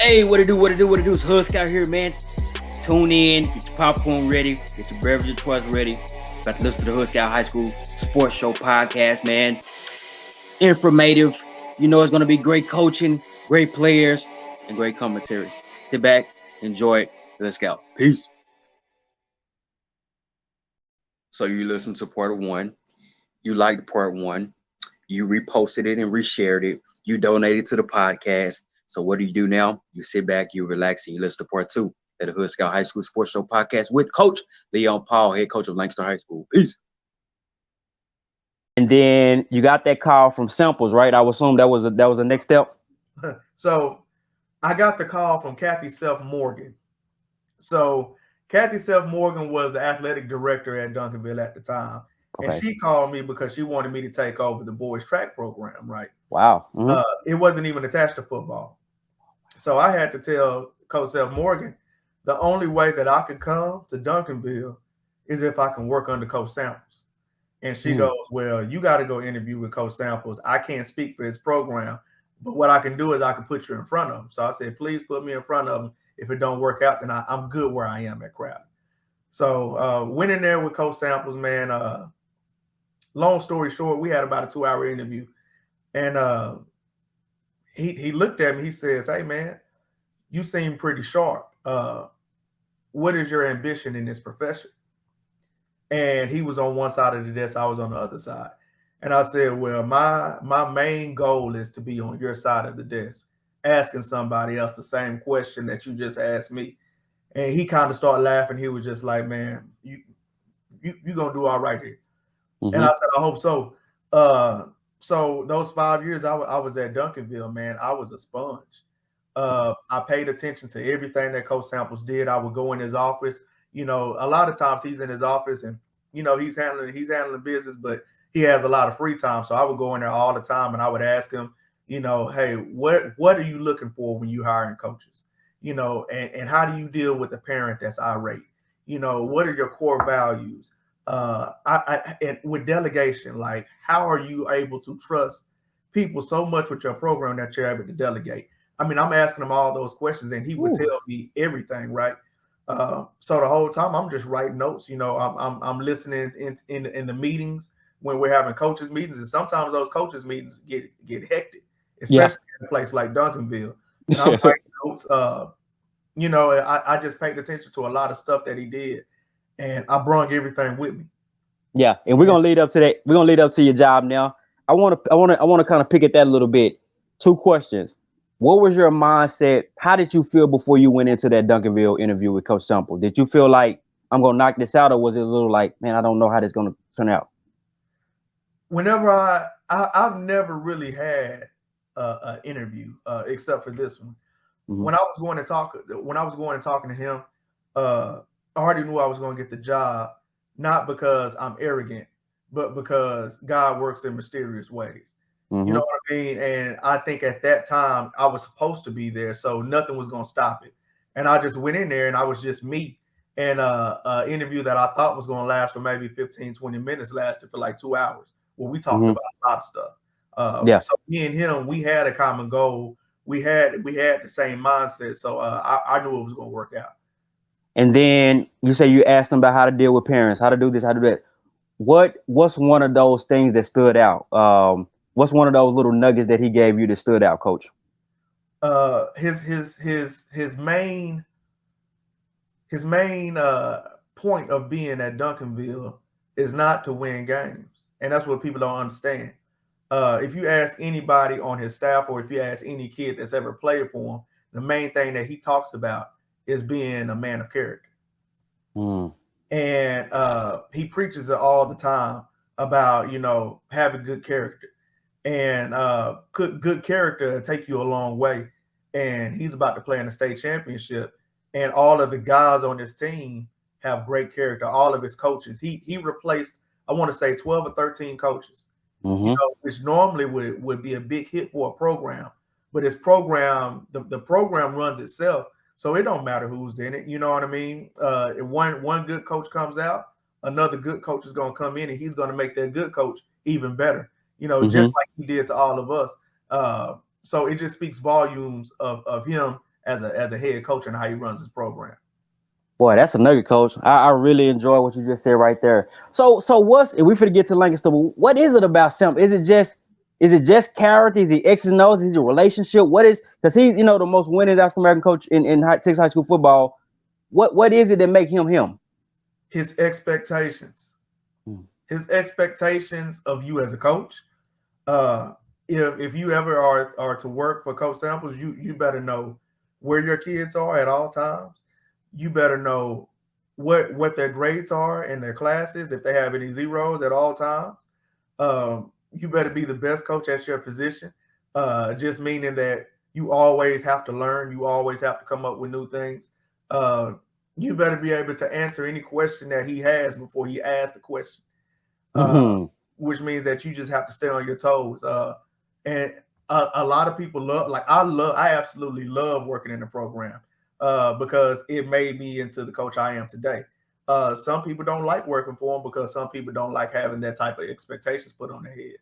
Hey, what it do? It's Husk out here, man. Tune in, get your popcorn ready, get your beverage of choice ready. About to listen to the Husk Out High School Sports Show podcast, man. Informative. You know it's going to be great coaching, great players, and great commentary. Sit back, enjoy it. Husk Out. Peace. So you listened to part one. You liked part one. You reposted it and reshared it. You donated to the podcast. So what do you do now? You sit back, you relax, and you listen to part two of the Hood Scout High School Sports Show podcast with Coach Leon Paul, head coach of Lancaster High School. Peace. And then you got that call from Samples, right? I would assume that was the next step. So I got the call from Kathy Self-Morgan. So Kathy Self-Morgan was the athletic director at Duncanville at the time. Okay. And she called me because she wanted me to take over the boys track program, right? Wow. Mm-hmm. It wasn't even attached to football. So I had to tell Coach Self-Morgan, the only way that I could come to Duncanville is if I can work under Coach Samples. And she goes, well, you got to go interview with Coach Samples. I can't speak for his program, but what I can do is I can put you in front of him. So I said, please put me in front of him. If it don't work out, then I'm good where I am at Crowley. So went in there with Coach Samples, man. Long story short, we had about a 2-hour interview. And he looked at me. He says, hey, man, you seem pretty sharp. What is your ambition in this profession? And he was on one side of the desk. I was on the other side. And I said, well, my main goal is to be on your side of the desk, asking somebody else the same question that you just asked me. And he kind of started laughing. He was just like, man, you going to do all right here. Mm-hmm. And I said, I hope so. So those 5 years I was at Duncanville, man, I was a sponge. I paid attention to everything that Coach Samples did. I would go in his office. You know, a lot of times he's in his office and, you know, he's handling business, but he has a lot of free time. So I would go in there all the time and I would ask him, you know, hey, what are you looking for when you hiring coaches? You know, and how do you deal with a parent that's irate? You know, what are your core values? And with delegation, like how are you able to trust people so much with your program that you're able to delegate? I mean, I'm asking him all those questions and he would tell me everything, right? So the whole time I'm just writing notes, you know, I'm listening in the meetings when we're having coaches meetings, and sometimes those coaches meetings get hectic, especially in a place like Duncanville. And I'm writing notes, you know, I just paid attention to a lot of stuff that he did. And I brought everything with me. Yeah, and we're gonna lead up to that. We're gonna lead up to your job now. I want to kind of pick at that a little bit. 2 questions. What was your mindset? How did you feel before you went into that Duncanville interview with Coach Sample? Did you feel like I'm gonna knock this out, or was it a little like, man, I don't know how this is gonna turn out? Whenever I've never really had an interview except for this one. Mm-hmm. When I was going and talking to him, I already knew I was going to get the job, not because I'm arrogant, but because God works in mysterious ways. Mm-hmm. You know what I mean? And I think at that time I was supposed to be there, so nothing was going to stop it. And I just went in there and I was just me. And an interview that I thought was going to last for maybe 15, 20 minutes lasted for like 2 hours. Well, we talked about a lot of stuff. So me and him, we had a common goal. We had the same mindset. So I knew it was going to work out. And then you say you asked them about how to deal with parents, how to do this, how to do that. What's one of those things that stood out? What's one of those little nuggets that he gave you that stood out, Coach? His main point of being at Duncanville is not to win games, and that's what people don't understand. If you ask anybody on his staff, or if you ask any kid that's ever played for him, the main thing that he talks about is being a man of character. And he preaches it all the time about, you know, having good character. And good character take you a long way. And he's about to play in the state championship. And all of the guys on his team have great character. All of his coaches. He replaced, I want to say, 12 or 13 coaches. Mm-hmm. You know, which normally would be a big hit for a program. But his program, the program runs itself. So it don't matter who's in it. You know what I mean? If one good coach comes out, another good coach is going to come in, and he's going to make that good coach even better. You know, just like he did to all of us. So it just speaks volumes of him as a head coach and how he runs his program. Boy, that's a nugget, coach. I really enjoy what you just said right there. So what's if we finna get to Lancaster? What is it about Sam? Is it just character? Is he X and O's? Is it a relationship? What is because he's the most winning African American coach in Texas high school football. What is it that make him him? His expectations. His expectations of you as a coach. If you ever are to work for Coach Samples, you better know where your kids are at all times. You better know what their grades are in their classes, if they have any zeros at all times. You better be the best coach at your position, just meaning that you always have to learn. You always have to come up with new things. You better be able to answer any question that he has before he asks the question, which means that you just have to stay on your toes. And a lot of people I absolutely love working in the program. Because it made me into the coach I am today. Some people don't like working for him because some people don't like having that type of expectations put on their head.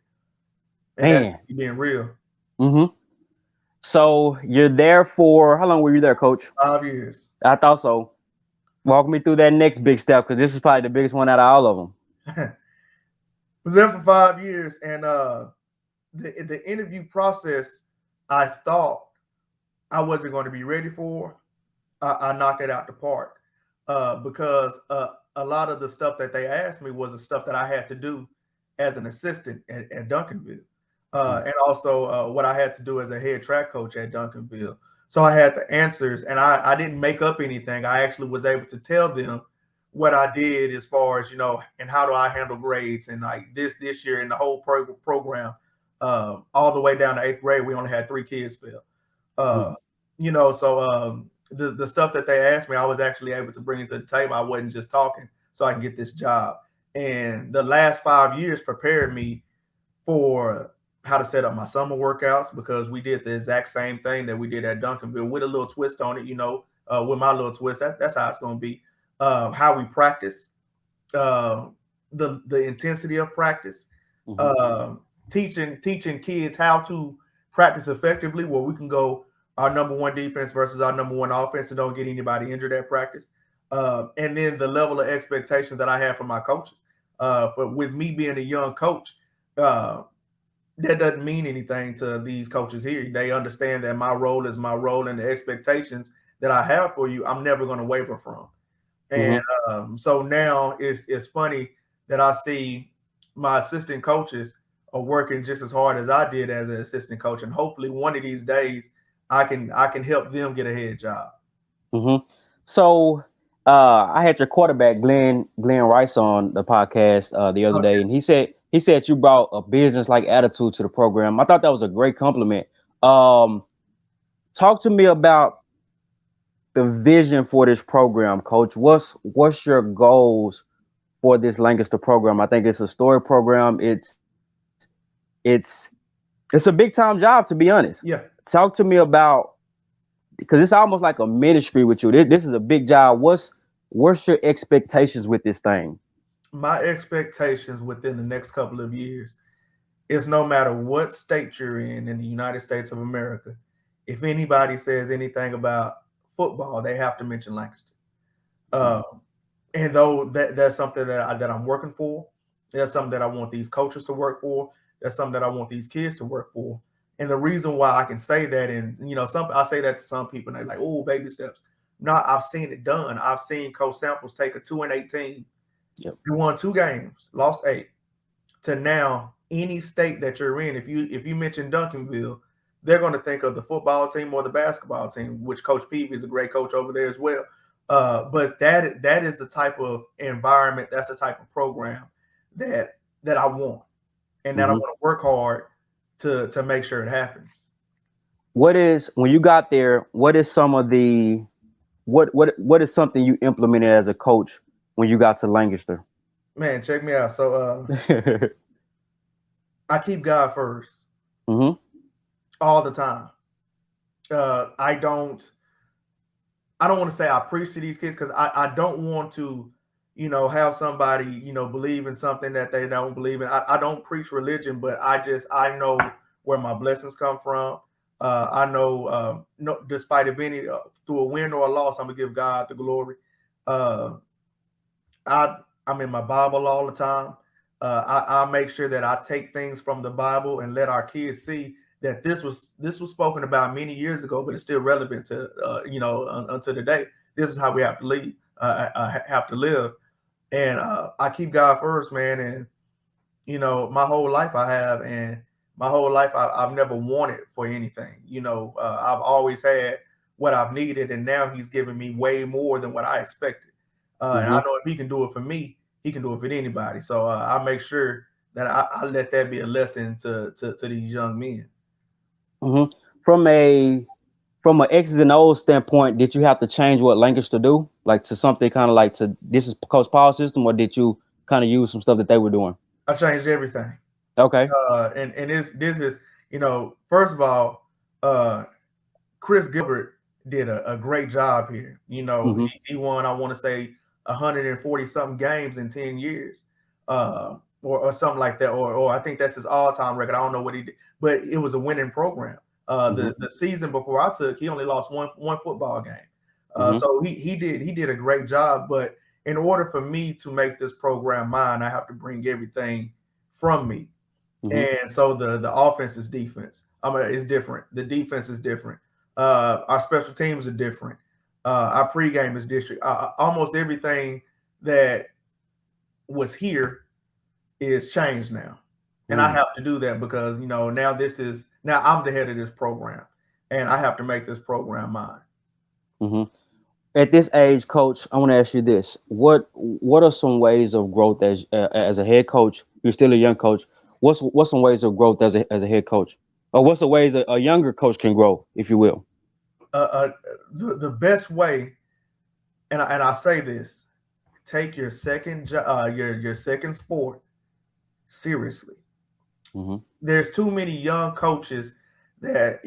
And that's being real. So you're there for how long were you there, Coach? 5 years. I thought so. Walk me through that next big step because this is probably the biggest one out of all of them. Was there for 5 years, and the interview process, I thought I wasn't going to be ready for. I knocked it out the park because a lot of the stuff that they asked me was the stuff that I had to do as an assistant at Duncanville, and also what I had to do as a head track coach at Duncanville. So I had the answers, and I didn't make up anything. I actually was able to tell them what I did as far as, and how do I handle grades and like this year in the whole program, all the way down to 8th grade, we only had 3 kids fail. So the stuff that they asked me, I was actually able to bring it to the table. I wasn't just talking so I can get this job. And the last 5 years prepared me for how to set up my summer workouts, because we did the exact same thing that we did at Duncanville with a little twist on it, with my little twist. That's how it's going to be. How we practice, the intensity of practice, teaching kids how to practice effectively, where we can go our number one defense versus our number one offense and don't get anybody injured at practice. And then the level of expectations that I have from my coaches. But with me being a young coach, that doesn't mean anything to these coaches here. They understand that my role is my role, and the expectations that I have for you, I'm never going to waver from. And so now it's funny that I see my assistant coaches are working just as hard as I did as an assistant coach. And hopefully one of these days I can help them get a head job. So I had your quarterback, Glenn Rice, on the podcast the other day, and he said you brought a business-like attitude to the program. I thought that was a great compliment. Talk to me about the vision for this program, Coach. What's your goals for this Lancaster program? I think it's a story program. It's a big time job, to be honest. Yeah. Talk to me about, because it's almost like a ministry with you. This is a big job. What's your expectations with this thing? My expectations within the next couple of years is, no matter what state you're in the United States of America, if anybody says anything about football, they have to mention Lancaster. And though that's something that I'm working for, that's something that I want these coaches to work for. That's something that I want these kids to work for. And the reason why I can say that, and I say that to some people, and they're like, "Oh, baby steps." No, I've seen it done. I've seen Coach Samples take a 2-8 team, who won 2 games, lost 8, to now any state that you're in. If you mention Duncanville, they're going to think of the football team or the basketball team, which Coach Peavy is a great coach over there as well. But that is the type of environment, that's the type of program that I want, and that I want to work hard to make sure it happens. What is, when you got there, what is some of the what is something you implemented as a coach when you got to Lancaster? Man, check me out. So I keep God first. All the time. I don't want to say I preach to these kids, because I don't want to, have somebody, believe in something that they don't believe in. I don't preach religion, but I know where my blessings come from. I know, no, despite if any through a win or a loss, I'm gonna give God the glory. Uh, I'm in my Bible all the time. I make sure that I take things from the Bible and let our kids see that this was spoken about many years ago, but it's still relevant to until today. This is how we have to live. Have to live, and I keep God first, man. And my whole life I have, and my whole life I've never wanted for anything. I've always had what I've needed, and now He's giving me way more than what I expected. And I know if He can do it for me, He can do it for anybody. So I make sure that I let that be a lesson to these young men. Mm-hmm. From an X's and O's standpoint, did you have to change what Lancaster do, like to something kind of like to this is Coach Paul's system, or did you kind of use some stuff that they were doing? I changed everything. Okay. And this is first of all, Chris Gilbert did a great job here. Mm-hmm. He won, I want to say, 140 something games in 10 years, or something like that, or I think that's his all time record. I don't know what he did, but it was a winning program. The season before I took, he only lost one football game. So he did a great job. But in order for me to make this program mine, I have to bring everything from me. And so the offense is defense. It's different. The defense is different. Our special teams are different. Our pregame is different. Almost everything that was here is changed now. And I have to do that because, now I'm the head of this program, and I have to make this program mine. At this age, Coach, I want to ask you this: what are some ways of growth as a head coach? You're still a young coach. What's some ways of growth as a head coach, or what's the ways a younger coach can grow, if you will? The best way, and I say this: take your second your second sport seriously. There's too many young coaches that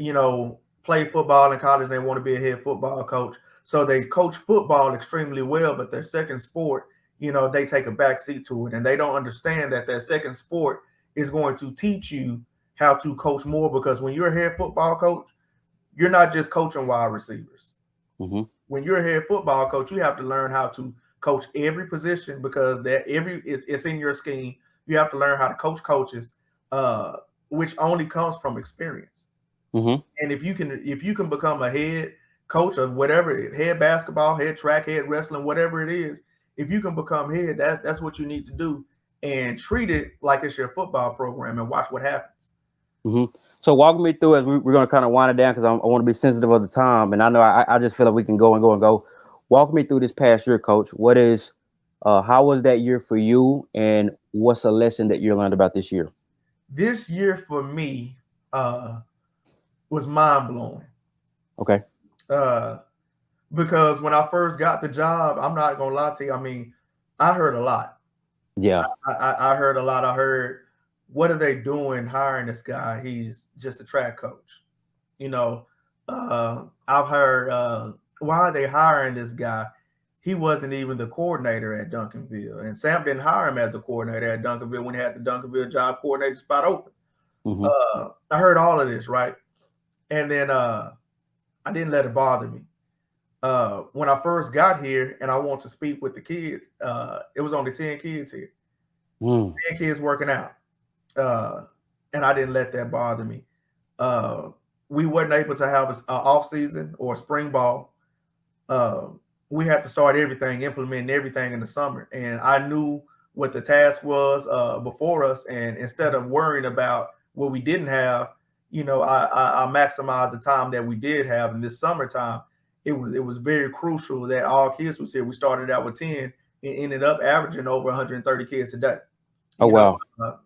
play football in college and they want to be a head football coach. So they coach football extremely well, but their second sport, they take a back seat to it, and they don't understand that their second sport is going to teach you how to coach more. Because when you're a head football coach, you're not just coaching wide receivers. When you're a head football coach, you have to learn how to coach every position, because it's in your scheme. You have to learn how to coach coaches, which only comes from experience. And if you can become a head coach of whatever, head basketball, head track, head wrestling, whatever it is, if you can become head, that's what you need to do, and treat it like it's your football program and watch what happens. So walk me through as we're going to kind of wind it down, because I want to be sensitive of the time, and I know I just feel like we can go and go and go. Walk me through this past year, Coach. How was that year for you, and what's a lesson that you learned about this year? This year for me was mind blowing. Okay. Because when I first got the job, I'm not gonna lie to you. I heard a lot. Yeah. I heard a lot. I heard, what are they doing hiring this guy? He's just a track coach. I've heard, why are they hiring this guy? He wasn't even the coordinator at Duncanville, and Sam didn't hire him as a coordinator at Duncanville when he had the Duncanville job coordinator spot open. I heard all of this, right? And then I didn't let it bother me. When I first got here and I want to speak with the kids, it was only 10 kids here. 10 kids working out. And I didn't let that bother me. We weren't able to have an off season or spring ball. We had to start everything, implementing everything in the summer. And I knew what the task was before us. And instead of worrying about what we didn't have, I maximized the time that we did have in this summertime. It was very crucial that all kids was here. We started out with 10 and ended up averaging over 130 kids a day. Oh, wow.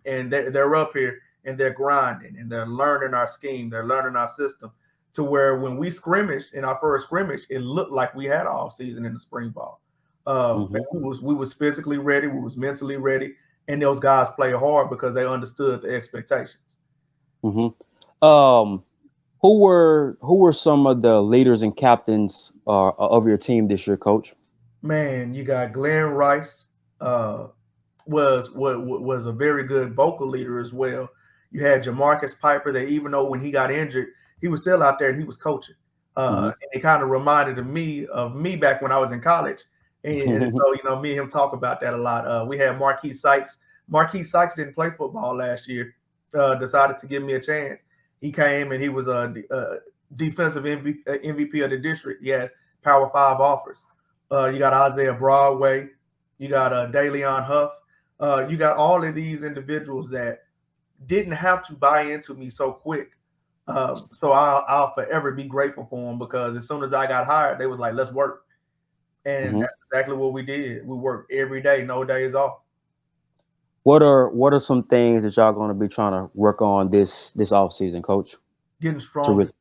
And they're up here and they're grinding and they're learning our scheme. They're learning our system, to where when we scrimmaged in our first scrimmage, it looked like we had off season in the spring ball. We was physically ready. We was mentally ready. And those guys play hard because they understood the expectations. Who were some of the leaders and captains of your team this year, Coach? Man, you got Glenn Rice, was a very good vocal leader as well. You had Jamarcus Piper, that even though when he got injured, he was still out there and he was coaching. And it kind of reminded me of me back when I was in college. And so, me and him talk about that a lot. We had Marquis Sykes. Marquis Sykes didn't play football last year, decided to give me a chance. He came and he was a defensive MVP of the district. He has Power 5 offers. You got Isaiah Broadway. You got DeLeon Huff. You got all of these individuals that didn't have to buy into me so quick. So I'll forever be grateful for them, because as soon as I got hired, they was like, let's work. And that's exactly what we did. We worked every day, no days off. What are some things that y'all going to be trying to work on this off season, Coach? Getting stronger.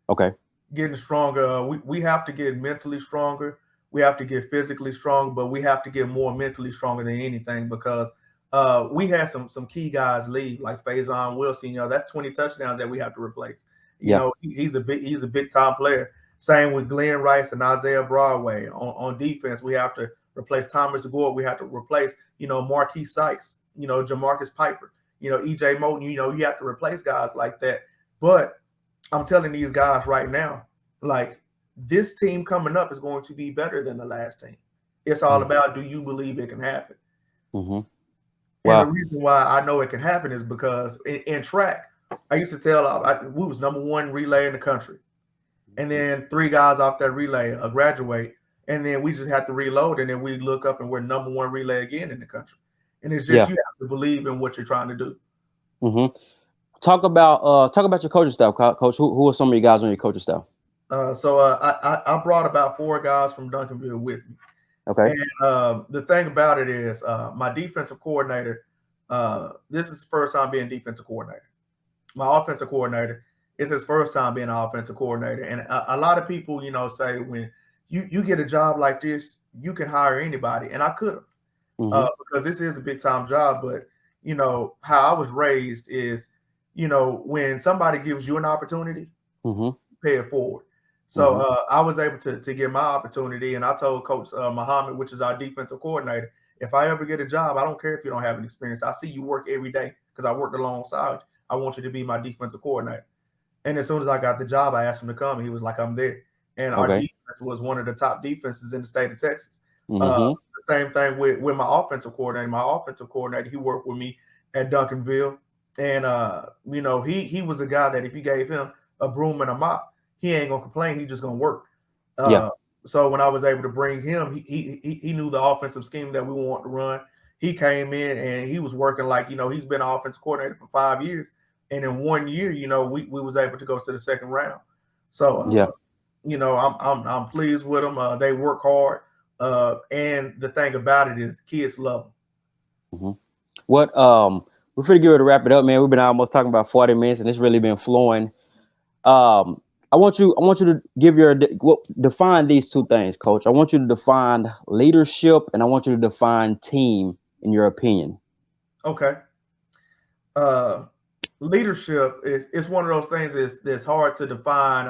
Okay. Getting stronger. We have to get mentally stronger. We have to get physically stronger, but we have to get more mentally stronger than anything, because we had some key guys leave, like Faison Wilson. That's 20 touchdowns that we have to replace. He's a big time player. Same with Glenn Rice and Isaiah Broadway. On defense, we have to replace Thomas Gore. We have to replace, Marquis Sykes, Jamarcus Piper, EJ Moten. You have to replace guys like that. But I'm telling these guys right now, like, this team coming up is going to be better than the last team. It's all about, do you believe it can happen? Wow. And the reason why I know it can happen is because in track, I used to tell we was number 1 relay in the country. And then 3 guys off that relay graduate, and then we just have to reload, and then we look up and we're number 1 relay again in the country. And it's just you have to believe in what you're trying to do. Talk about your coaching staff, Coach. Who are some of you guys on your coaching staff? So I brought about 4 guys from Duncanville with me. Okay. And the thing about it is, my defensive coordinator, this is his first time being defensive coordinator. My offensive coordinator, it's his first time being an offensive coordinator. And a lot of people, say when you get a job like this, you can hire anybody. And I could have, because this is a big time job. But, how I was raised is, when somebody gives you an opportunity, pay it forward. So I was able to get my opportunity, and I told Coach Muhammad, which is our defensive coordinator, if I ever get a job, I don't care if you don't have an experience. I see you work every day because I worked alongside. I want you to be my defensive coordinator. And as soon as I got the job, I asked him to come, and he was like, I'm there. And our defense was one of the top defenses in the state of Texas. The same thing with my offensive coordinator. My offensive coordinator, he worked with me at Duncanville. And, he was a guy that if you gave him a broom and a mop, he ain't gonna complain. He's just gonna work. So when I was able to bring him, he knew the offensive scheme that we want to run. He came in and he was working like, he's been an offensive coordinator for 5 years. And in 1 year, we was able to go to the second round. So, I'm pleased with them. They work hard. And the thing about it is the kids love them. What, we're pretty good to wrap it up, man. We've been almost talking about 40 minutes and it's really been flowing. I want you to define these 2 things, Coach. I want you to define leadership, and I want you to define team in your opinion. Okay. Leadership is one of those things that's hard to define.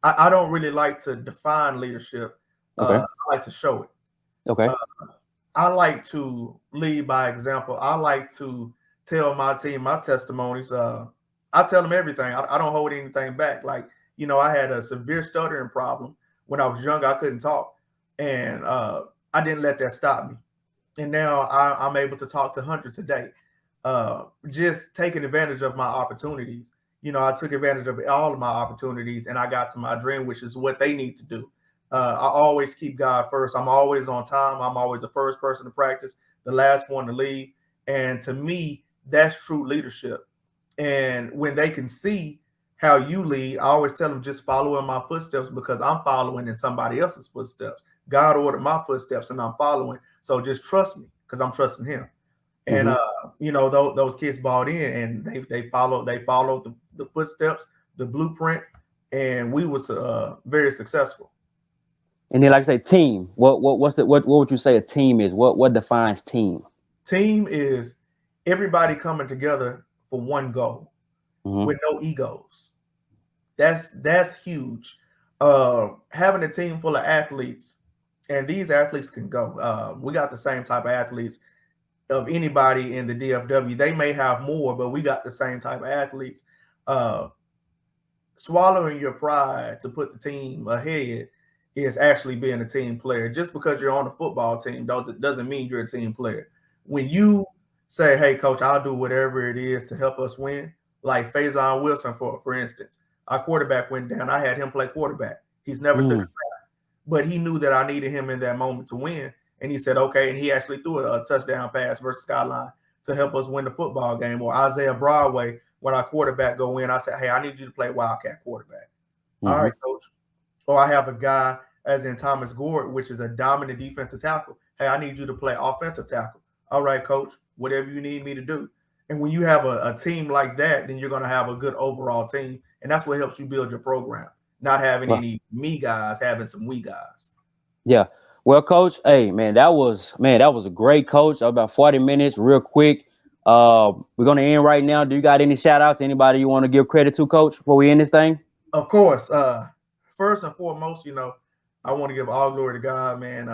I don't really like to define leadership. I like to show it. Okay. I like to lead by example. I like to tell my team my testimonies. I tell them everything. I don't hold anything back. Like, I had a severe stuttering problem when I was young. I couldn't talk, and I didn't let that stop me. And now I'm able to talk to hundreds a day, just taking advantage of my opportunities. I took advantage of all of my opportunities, and I got to my dream, which is what they need to do. I always keep God first. I'm always on time. I'm always the first person to practice, the last one to leave. And to me, that's true leadership. And when they can see how you lead, I always tell them, just follow in my footsteps, because I'm following in somebody else's footsteps. God ordered my footsteps and I'm following. So just trust me, because I'm trusting him. And, those kids bought in, and they followed the footsteps, the blueprint, and we was very successful. And then, like I say, team. What would you say a team is? What defines team? Team is everybody coming together for one goal with no egos. That's huge. Having a team full of athletes, and these athletes can go. We got the same type of athletes of anybody in the DFW. They may have more, but we got the same type of athletes. swallowing your pride to put the team ahead is actually being a team player. Just because you're on the football team doesn't mean you're a team player. When you say, "Hey, coach, I'll do whatever it is to help us win," like Faison Wilson, for instance, our quarterback went down. I had him play quarterback. He's never took a snap, but he knew that I needed him in that moment to win, and he said, "Okay," and he actually threw a touchdown pass versus Skyline to help us win the football game. Or Isaiah Broadway, when our quarterback go in, I said, "Hey, I need you to play Wildcat quarterback." All right, coach. Or I have a guy as in Thomas Gord, which is a dominant defensive tackle. "Hey, I need you to play offensive tackle." All right, coach, whatever you need me to do. And when you have a team like that, then you're going to have a good overall team. And that's what helps you build your program. Not having any me guys, having some we guys. Yeah. Well, coach, hey, man, that was a great coach. About 40 minutes, real quick. We're going to end right now. Do you got any shout outs? Anybody you want to give credit to, coach, before we end this thing? Of course. First and foremost, I want to give all glory to God, man.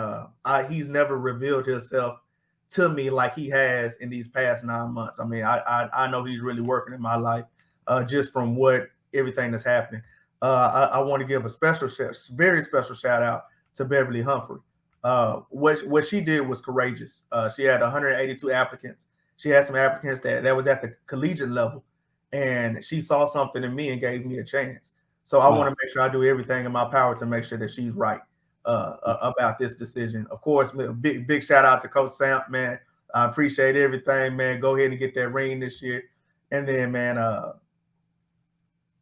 He's never revealed himself to me like he has in these past 9 months. I mean, I know he's really working in my life just from everything that's happening. I want to give a very special shout out to Beverly Humphrey. What she did was courageous. She had 182 applicants. She had some applicants that was at the collegiate level, and she saw something in me and gave me a chance. So I want to make sure I do everything in my power to make sure that she's right about this decision. Of course, big shout out to Coach Sam, man. I appreciate everything, man. Go ahead and get that ring this year. And then, man,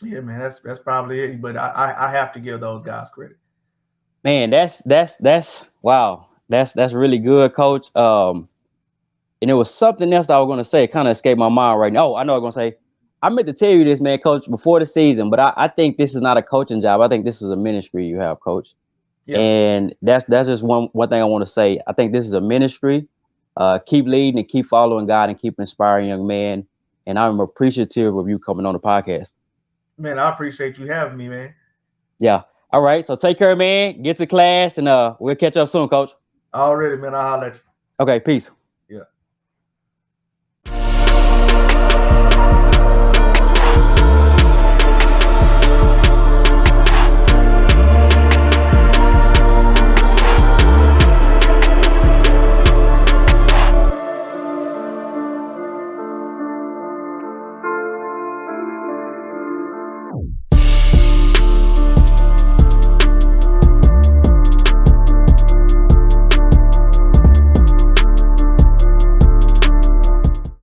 yeah, man, that's probably it. But I have to give those guys credit. Man, that's wow. That's really good, coach. And it was something else that I was going to say. It kind of escaped my mind right now. Oh, I know I was going to say, I meant to tell you this, man, coach, before the season, but I think this is not a coaching job. I think this is a ministry you have, coach. Yeah. And that's just one thing I want to say. I think this is a ministry. Keep leading and keep following God and keep inspiring young men. And I'm appreciative of you coming on the podcast. Man, I appreciate you having me, man. Yeah. All right. So take care, man. Get to class, and we'll catch up soon, coach. Already, man. I'll holler at you. Okay. Peace.